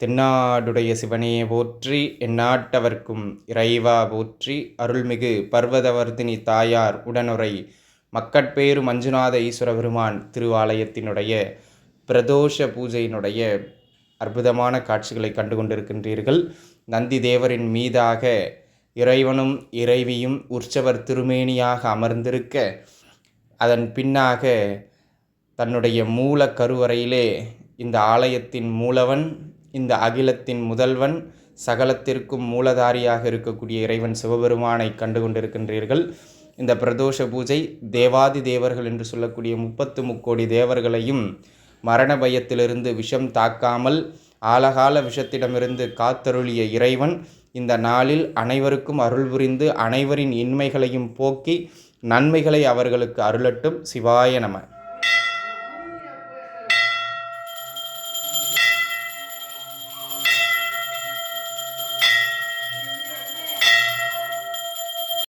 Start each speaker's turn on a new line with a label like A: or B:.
A: தென்னாடுடைய சிவனே போற்றி, எந்நாட்டவர்க்கும் இறைவா போற்றி. அருள்மிகு பர்வதவர்தினி தாயார் உடனுரை மக்கட்பேறு மஞ்சுநாத ஈஸ்வர பெருமான் திருவாலயத்தினுடைய பிரதோஷ பூஜையினுடைய அற்புதமான காட்சிகளை கண்டு கொண்டிருக்கின்றீர்கள். நந்தி தேவரின் மீதாக இறைவனும் இறைவியும் உற்சவர் திருமேனியாக அமர்ந்திருக்க, அதன் பின்னாக தன்னுடைய மூல கருவறையிலே இந்த ஆலயத்தின் மூலவன், இந்த அகிலத்தின் முதல்வன், சகலத்திற்கும் மூலதாரியாக இருக்கக்கூடிய இறைவன் சிவபெருமானை கண்டு கொண்டிருக்கின்றீர்கள். இந்த பிரதோஷ பூஜை தேவாதி தேவர்கள் என்று சொல்லக்கூடிய 33 தேவர்களையும் மரண பயத்திலிருந்து விஷம் தாக்காமல் ஆலகால விஷத்திடமிருந்து காத்தருளிய இறைவன் இந்த நாளில் அனைவருக்கும் அருள் புரிந்து அனைவரின் இன்மைகளையும் போக்கி நன்மைகளை அவர்களுக்கு அருளட்டும். சிவாய நம.